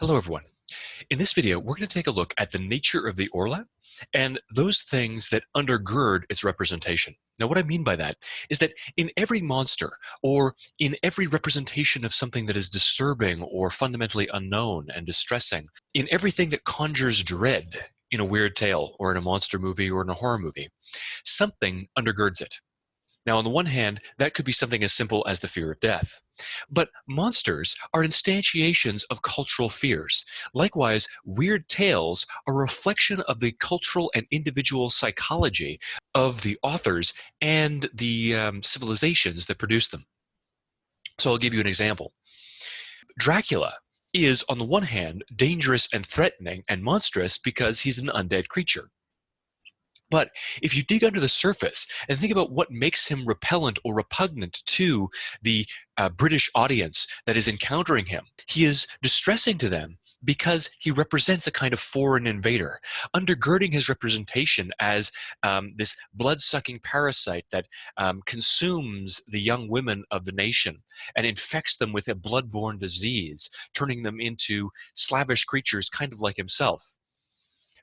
Hello, everyone. In this video, we're going to take a look at the nature of the Orla and those things that undergird its representation. Now, what I mean by that is that in every monster or in every representation of something that is disturbing or fundamentally unknown and distressing, in everything that conjures dread in a weird tale or in a monster movie or in a horror movie, something undergirds it. Now, on the one hand, that could be something as simple as the fear of death. But monsters are instantiations of cultural fears. Likewise, weird tales are a reflection of the cultural and individual psychology of the authors and the civilizations that produce them. So I'll give you an example. Dracula is, on the one hand, dangerous and threatening and monstrous because he's an undead creature. But if you dig under the surface and think about what makes him repellent or repugnant to the British audience that is encountering him, he is distressing to them because he represents a kind of foreign invader, undergirding his representation as this blood-sucking parasite that consumes the young women of the nation and infects them with a blood-borne disease, turning them into slavish creatures kind of like himself,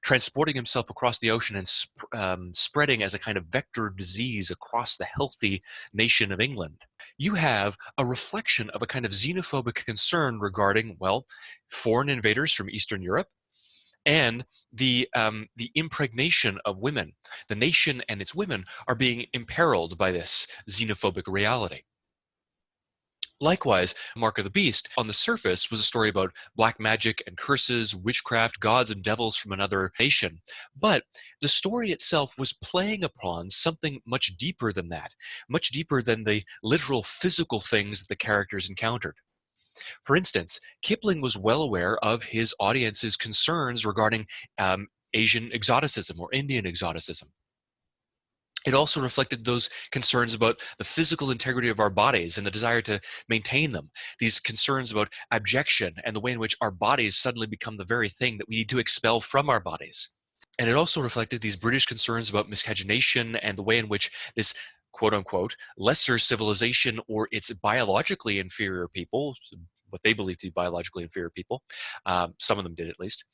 transporting himself across the ocean and spreading as a kind of vector disease across the healthy nation of England. You have a reflection of a kind of xenophobic concern regarding, well, foreign invaders from Eastern Europe and the impregnation of women. The nation and its women are being imperiled by this xenophobic reality. Likewise, Mark of the Beast, on the surface, was a story about black magic and curses, witchcraft, gods and devils from another nation. But the story itself was playing upon something much deeper than that, much deeper than the literal physical things that the characters encountered. For instance, Kipling was well aware of his audience's concerns regarding Asian exoticism or Indian exoticism. It also reflected those concerns about the physical integrity of our bodies and the desire to maintain them. These concerns about abjection and the way in which our bodies suddenly become the very thing that we need to expel from our bodies. And it also reflected these British concerns about miscegenation and the way in which this quote-unquote lesser civilization or its biologically inferior people, what they believe to be biologically inferior people, some of them did at least,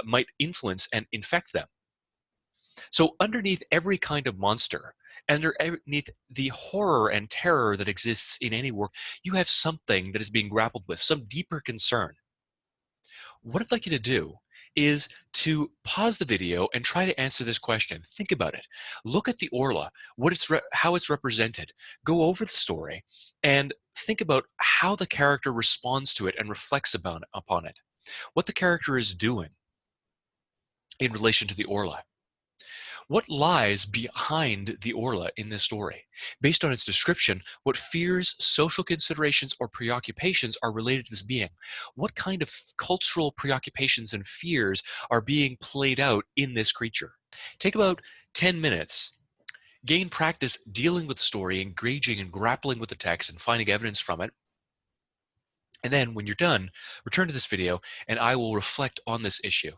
might influence and infect them. So underneath every kind of monster, underneath the horror and terror that exists in any work, you have something that is being grappled with, some deeper concern. What I'd like you to do is to pause the video and try to answer this question. Think about it. Look at the Orla, how it's represented. Go over the story and think about how the character responds to it and reflects upon it. What the character is doing in relation to the Orla. What lies behind the Orla in this story? Based on its description, what fears, social considerations, or preoccupations are related to this being? What kind of cultural preoccupations and fears are being played out in this creature? Take about 10 minutes. Gain practice dealing with the story, engaging and grappling with the text and finding evidence from it. And then when you're done, return to this video and I will reflect on this issue.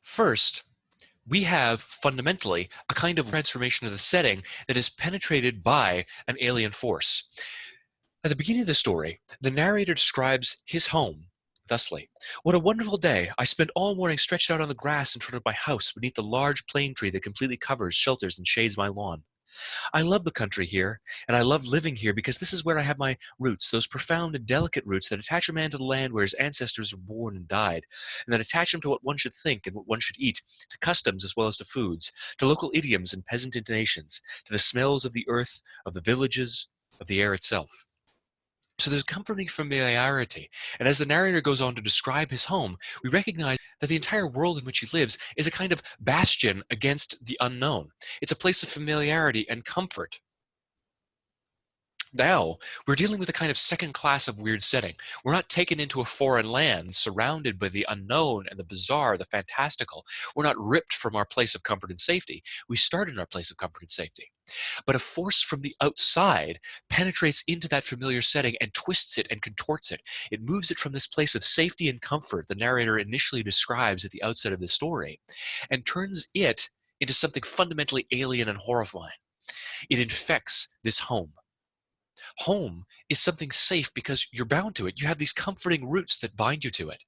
First, we have fundamentally a kind of transformation of the setting that is penetrated by an alien force. At the beginning of the story, the narrator describes his home thusly. What a wonderful day. I spent all morning stretched out on the grass in front of my house beneath the large plane tree that completely covers, shelters, and shades my lawn. I love the country here, and I love living here because this is where I have my roots, those profound and delicate roots that attach a man to the land where his ancestors were born and died, and that attach him to what one should think and what one should eat, to customs as well as to foods, to local idioms and peasant intonations, to the smells of the earth, of the villages, of the air itself. So there's comforting familiarity. And as the narrator goes on to describe his home, we recognize that the entire world in which he lives is a kind of bastion against the unknown. It's a place of familiarity and comfort. Now, we're dealing with a kind of second class of weird setting. We're not taken into a foreign land, surrounded by the unknown and the bizarre, the fantastical. We're not ripped from our place of comfort and safety. We start in our place of comfort and safety. But a force from the outside penetrates into that familiar setting and twists it and contorts it. It moves it from this place of safety and comfort the narrator initially describes at the outset of the story and turns it into something fundamentally alien and horrifying. It infects this home. Home is something safe because you're bound to it. You have these comforting roots that bind you to it.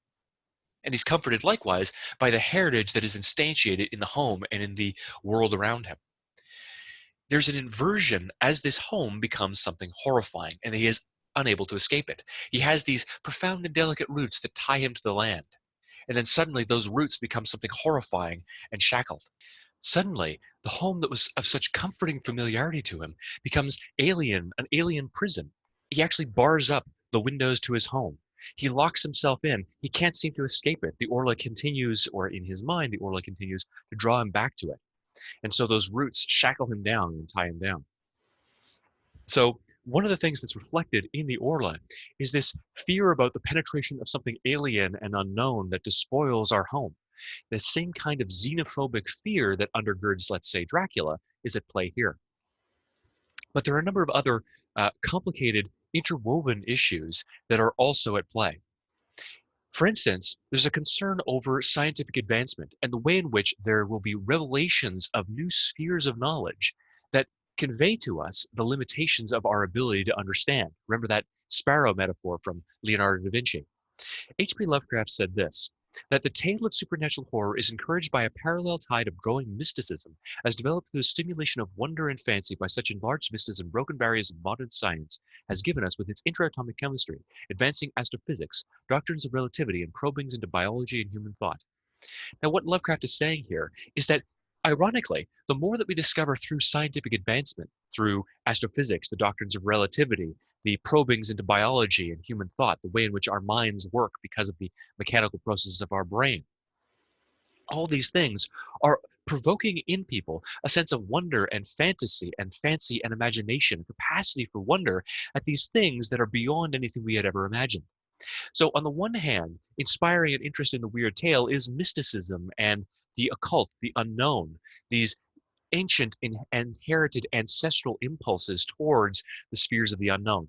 And he's comforted likewise by the heritage that is instantiated in the home and in the world around him. There's an inversion as this home becomes something horrifying, and he is unable to escape it. He has these profound and delicate roots that tie him to the land. And then suddenly those roots become something horrifying and shackled. Suddenly, the home that was of such comforting familiarity to him becomes alien, an alien prison. He actually bars up the windows to his home. He locks himself in. He can't seem to escape it. The Orla continues, or in his mind, the Orla continues to draw him back to it. And so those roots shackle him down and tie him down. So one of the things that's reflected in the Orla is this fear about the penetration of something alien and unknown that despoils our home. The same kind of xenophobic fear that undergirds, let's say, Dracula is at play here. But there are a number of other complicated, interwoven issues that are also at play. For instance, there's a concern over scientific advancement and the way in which there will be revelations of new spheres of knowledge that convey to us the limitations of our ability to understand. Remember that sparrow metaphor from Leonardo da Vinci. H.P. Lovecraft said this, that the tale of supernatural horror is encouraged by a parallel tide of growing mysticism, as developed through the stimulation of wonder and fancy by such enlarged mystics and broken barriers of modern science has given us with its interatomic chemistry, advancing astrophysics, doctrines of relativity, and probings into biology and human thought. Now, what Lovecraft is saying here is that, ironically, the more that we discover through scientific advancement, through astrophysics, the doctrines of relativity, the probings into biology and human thought, the way in which our minds work because of the mechanical processes of our brain, all these things are provoking in people a sense of wonder and fantasy and fancy and imagination, capacity for wonder at these things that are beyond anything we had ever imagined. So on the one hand, inspiring an interest in the weird tale is mysticism and the occult, the unknown, these ancient inherited ancestral impulses towards the spheres of the unknown.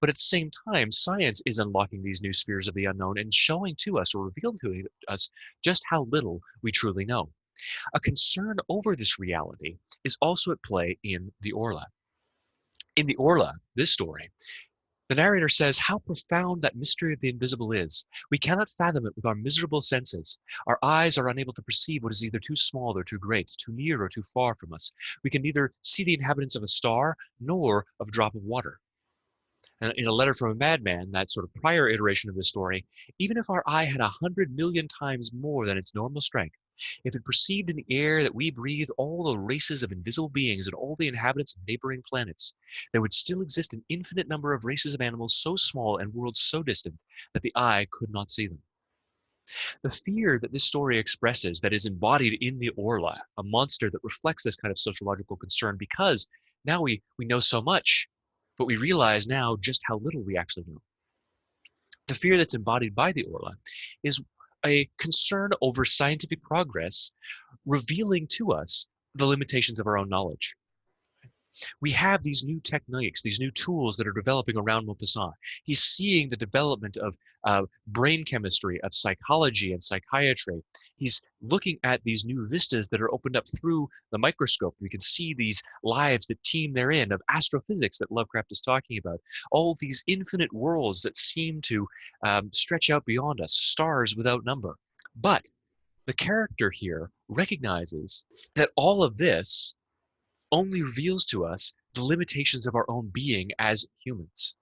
But at the same time, science is unlocking these new spheres of the unknown and showing to us or revealing to us just how little we truly know. A concern over this reality is also at play in the Orla. In the Orla, this story, the narrator says how profound that mystery of the invisible is. We cannot fathom it with our miserable senses. Our eyes are unable to perceive what is either too small or too great, too near or too far from us. We can neither see the inhabitants of a star nor of a drop of water. And in A Letter from a Madman, that sort of prior iteration of the story, even if our eye had 100 million times more than its normal strength, if it perceived in the air that we breathe all the races of invisible beings and all the inhabitants of neighboring planets, there would still exist an infinite number of races of animals so small and worlds so distant that the eye could not see them. The fear that this story expresses, that is embodied in the Orla, a monster that reflects this kind of sociological concern, because now we know so much, but we realize now just how little we actually know. The fear that's embodied by the Orla is a concern over scientific progress revealing to us the limitations of our own knowledge. We have these new techniques, these new tools that are developing around Maupassant. He's seeing the development of brain chemistry, of psychology and psychiatry. He's looking at these new vistas that are opened up through the microscope. We can see these lives that teem therein, of astrophysics that Lovecraft is talking about. All these infinite worlds that seem to stretch out beyond us, stars without number. But the character here recognizes that all of this only reveals to us the limitations of our own being as humans.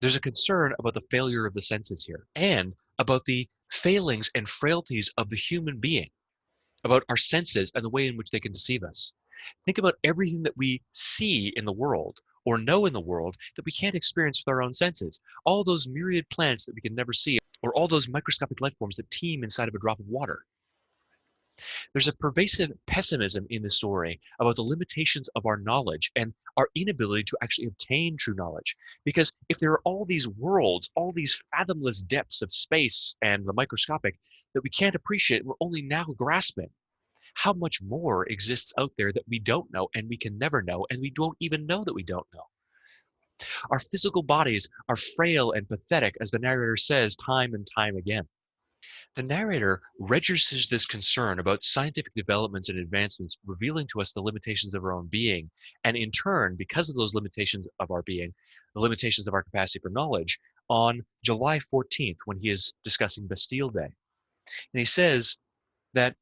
There's a concern about the failure of the senses here and about the failings and frailties of the human being, about our senses and the way in which they can deceive us. Think about everything that we see in the world or know in the world that we can't experience with our own senses. All those myriad planets that we can never see, or all those microscopic life forms that teem inside of a drop of water. There's a pervasive pessimism in the story about the limitations of our knowledge and our inability to actually obtain true knowledge. Because if there are all these worlds, all these fathomless depths of space and the microscopic that we can't appreciate, we're only now grasping, how much more exists out there that we don't know and we can never know, and we don't even know that we don't know. Our physical bodies are frail and pathetic, as the narrator says time and time again. The narrator registers this concern about scientific developments and advancements, revealing to us the limitations of our own being, and in turn, because of those limitations of our being, the limitations of our capacity for knowledge, on July 14th, when he is discussing Bastille Day. And he says that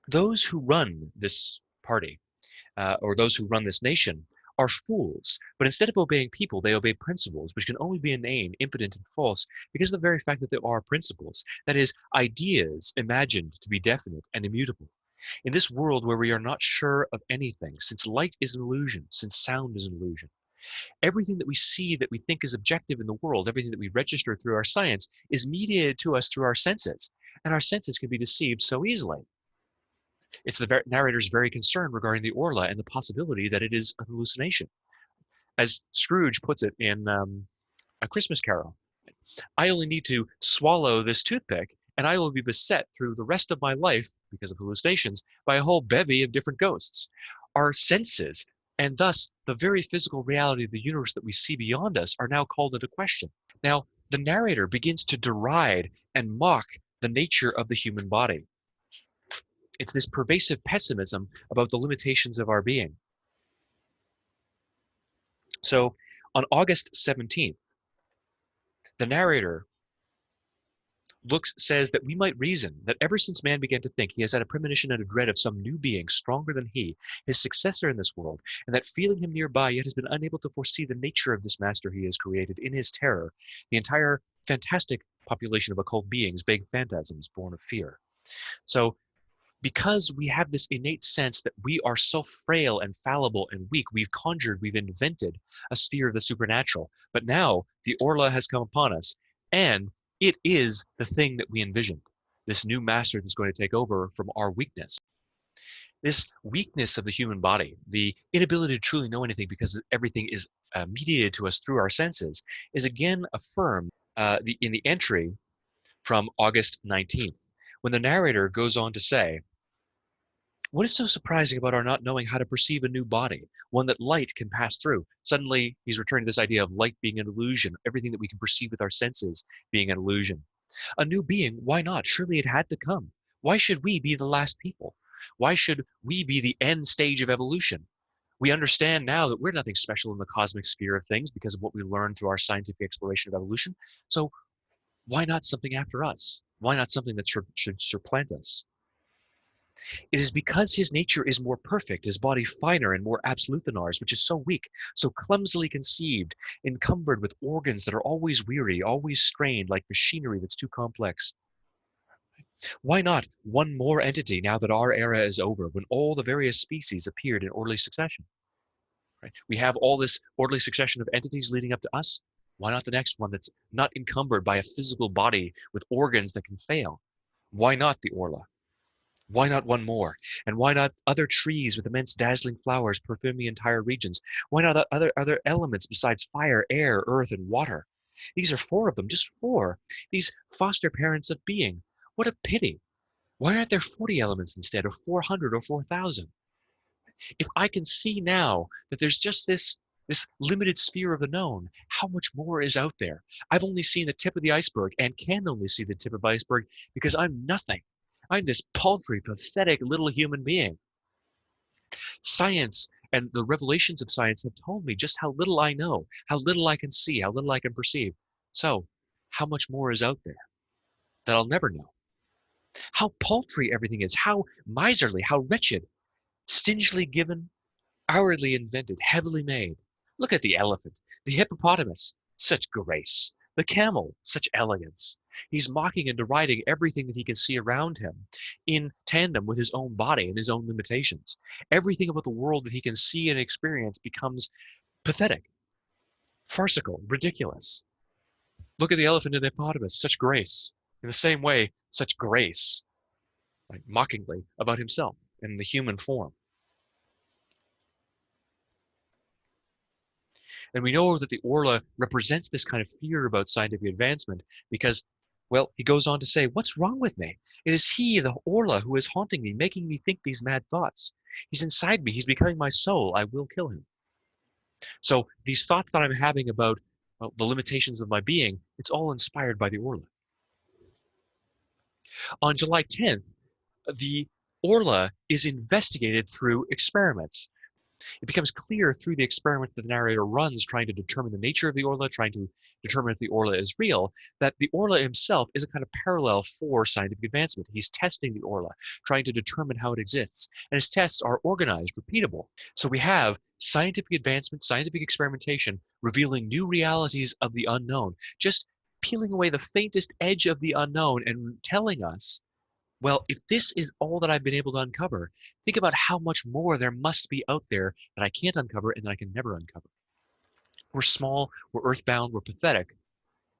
those who run this party, or those who run this nation, are fools. But instead of obeying people, they obey principles, which can only be inane, impotent, and false because of the very fact that they are principles. That is, ideas imagined to be definite and immutable. In this world where we are not sure of anything, since light is an illusion, since sound is an illusion, everything that we see that we think is objective in the world, everything that we register through our science, is mediated to us through our senses. And our senses can be deceived so easily. It's the narrator's very concern regarding the Orla and the possibility that it is a hallucination. As Scrooge puts it in A Christmas Carol, I only need to swallow this toothpick and I will be beset through the rest of my life, because of hallucinations, by a whole bevy of different ghosts. Our senses, and thus the very physical reality of the universe that we see beyond us, are now called into question. Now, the narrator begins to deride and mock the nature of the human body. It's this pervasive pessimism about the limitations of our being. So on August 17th, the narrator says that we might reason that ever since man began to think, he has had a premonition and a dread of some new being stronger than he, his successor in this world, and that feeling him nearby, yet has been unable to foresee the nature of this master he has created in his terror, the entire fantastic population of occult beings, vague phantasms born of fear. So because we have this innate sense that we are so frail and fallible and weak, we've invented a sphere of the supernatural. But now the Orla has come upon us, and it is the thing that we envisioned, this new master that's going to take over from our weakness. This weakness of the human body, the inability to truly know anything because everything is mediated to us through our senses, is again affirmed in the entry from August 19th, when the narrator goes on to say, what is so surprising about our not knowing how to perceive a new body, one that light can pass through? Suddenly, he's returning to this idea of light being an illusion, everything that we can perceive with our senses being an illusion. A new being, why not? Surely it had to come. Why should we be the last people? Why should we be the end stage of evolution? We understand now that we're nothing special in the cosmic sphere of things because of what we learned through our scientific exploration of evolution. So why not something after us? Why not something that should supplant us? It is because his nature is more perfect, his body finer and more absolute than ours, which is so weak, so clumsily conceived, encumbered with organs that are always weary, always strained, like machinery that's too complex. Why not one more entity now that our era is over, when all the various species appeared in orderly succession? Right? We have all this orderly succession of entities leading up to us. Why not the next one that's not encumbered by a physical body with organs that can fail? Why not the Orla? Why not one more? And why not other trees with immense dazzling flowers perfuming entire regions? Why not other elements besides fire, air, earth, and water? These are 4 of them, just 4. These foster parents of being. What a pity. Why aren't there 40 elements instead, or 400 or 4,000? If I can see now that there's just this limited sphere of the known, how much more is out there? I've only seen the tip of the iceberg and can only see the tip of the iceberg because I'm nothing. I'm this paltry, pathetic little human being. Science and the revelations of science have told me just how little I know, how little I can see, how little I can perceive. So, how much more is out there that I'll never know? How paltry everything is, how miserly, how wretched, stingily given, hourly invented, heavily made. Look at the elephant, the hippopotamus, such grace, the camel, such elegance. He's mocking and deriding everything that he can see around him in tandem with his own body and his own limitations. Everything about the world that he can see and experience becomes pathetic, farcical, ridiculous. Look at the elephant and the hippopotamus, such grace. In the same way, such grace, right, mockingly about himself in the human form. And we know that the Orla represents this kind of fear about scientific advancement because, well, he goes on to say, what's wrong with me? It is he, the Orla, who is haunting me, making me think these mad thoughts. He's inside me. He's becoming my soul. I will kill him. So these thoughts that I'm having about, well, the limitations of my being, it's all inspired by the Orla. On July 10th, the Orla is investigated through experiments. It becomes clear through the experiment that the narrator runs, trying to determine the nature of the Orla, trying to determine if the Orla is real, that the Orla himself is a kind of parallel for scientific advancement. He's testing the Orla, trying to determine how it exists. And his tests are organized, repeatable. So we have scientific advancement, scientific experimentation, revealing new realities of the unknown, just peeling away the faintest edge of the unknown and telling us, well, if this is all that I've been able to uncover, think about how much more there must be out there that I can't uncover and that I can never uncover. We're small, we're earthbound, we're pathetic,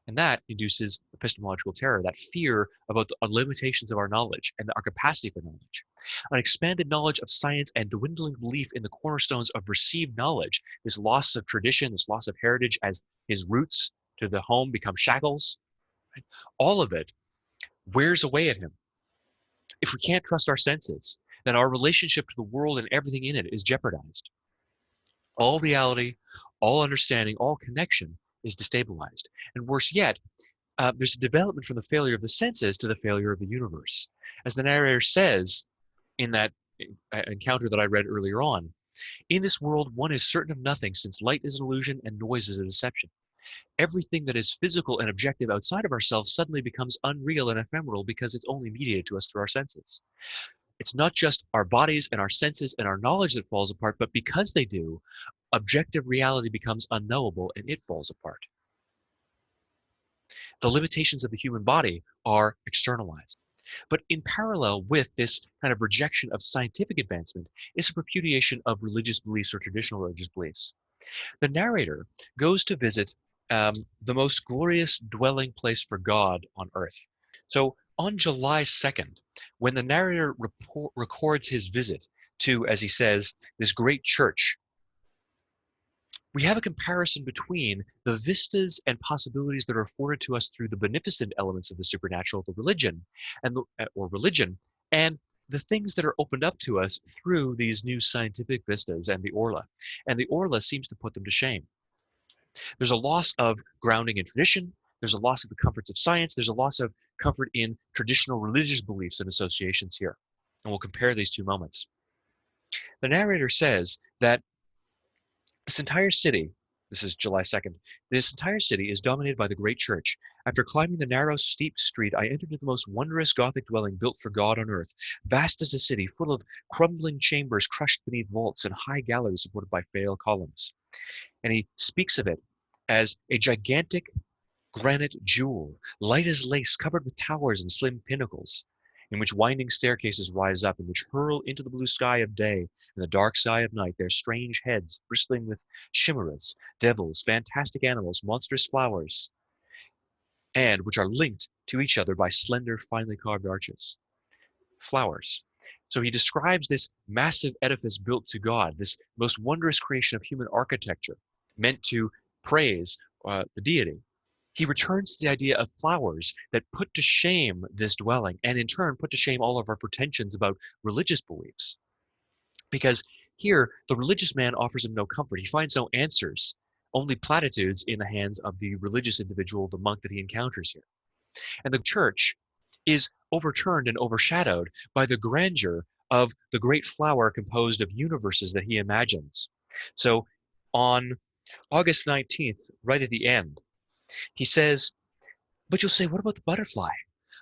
and that induces epistemological terror, that fear about the limitations of our knowledge and our capacity for knowledge. An expanded knowledge of science and dwindling belief in the cornerstones of received knowledge, this loss of tradition, this loss of heritage as his roots to the home become shackles, right? All of it wears away at him. If we can't trust our senses, then our relationship to the world and everything in it is jeopardized. All reality, all understanding, all connection is destabilized. And worse yet, there's a development from the failure of the senses to the failure of the universe. As the narrator says in that encounter that I read earlier on, in this world, one is certain of nothing, since light is an illusion and noise is a deception. Everything that is physical and objective outside of ourselves suddenly becomes unreal and ephemeral because it's only mediated to us through our senses. It's not just our bodies and our senses and our knowledge that falls apart, but because they do, objective reality becomes unknowable and it falls apart. The limitations of the human body are externalized. But in parallel with this kind of rejection of scientific advancement is a repudiation of religious beliefs or traditional religious beliefs. The narrator goes to visit the most glorious dwelling place for God on earth. So on July 2nd, when the narrator records his visit to, as he says, this great church, we have a comparison between the vistas and possibilities that are afforded to us through the beneficent elements of the supernatural, the religion, or religion, and the things that are opened up to us through these new scientific vistas and the Orla. And the Orla seems to put them to shame. There's a loss of grounding in tradition. There's a loss of the comforts of science. There's a loss of comfort in traditional religious beliefs and associations here. And we'll compare these two moments. The narrator says that this entire city, this is July 2nd, this entire city is dominated by the great church. After climbing the narrow, steep street, I entered the most wondrous Gothic dwelling built for God on earth, vast as a city, full of crumbling chambers crushed beneath vaults and high galleries supported by frail columns. And he speaks of it as a gigantic granite jewel, light as lace, covered with towers and slim pinnacles, in which winding staircases rise up, in which hurl into the blue sky of day and the dark sky of night their strange heads, bristling with chimeras, devils, fantastic animals, monstrous flowers, and which are linked to each other by slender, finely carved arches. Flowers. So he describes this massive edifice built to God, this most wondrous creation of human architecture, meant to praise the deity. He returns to the idea of flowers that put to shame this dwelling, and in turn put to shame all of our pretensions about religious beliefs. Because here, the religious man offers him no comfort. He finds no answers, only platitudes in the hands of the religious individual, the monk that he encounters here. And the church is overturned and overshadowed by the grandeur of the great flower composed of universes that he imagines. So on August 19th, right at the end, he says, but you'll say, what about the butterfly?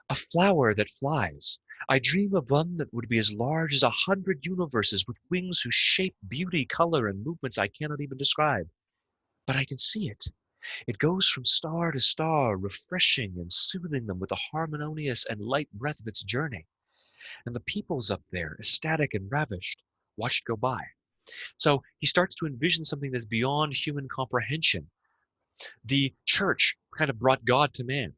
A flower that flies. I dream of one that would be as large as 100 universes with wings whose shape, beauty, color, and movements I cannot even describe. But I can see it. It goes from star to star, refreshing and soothing them with the harmonious and light breath of its journey. And the peoples up there, ecstatic and ravished, watch it go by. So he starts to envision something that's beyond human comprehension. The church kind of brought God to man.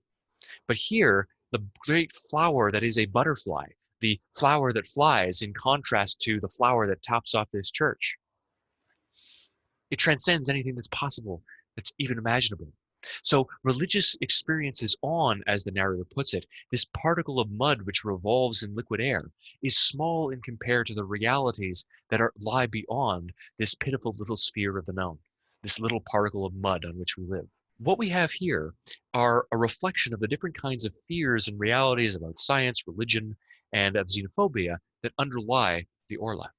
But here, the great flower that is a butterfly, the flower that flies in contrast to the flower that tops off this church, it transcends anything that's possible, that's even imaginable. So religious experiences on, as the narrator puts it, this particle of mud which revolves in liquid air, is small in compared to the realities that lie beyond this pitiful little sphere of the known, this little particle of mud on which we live. What we have here are a reflection of the different kinds of fears and realities about science, religion, and of xenophobia that underlie the Orla.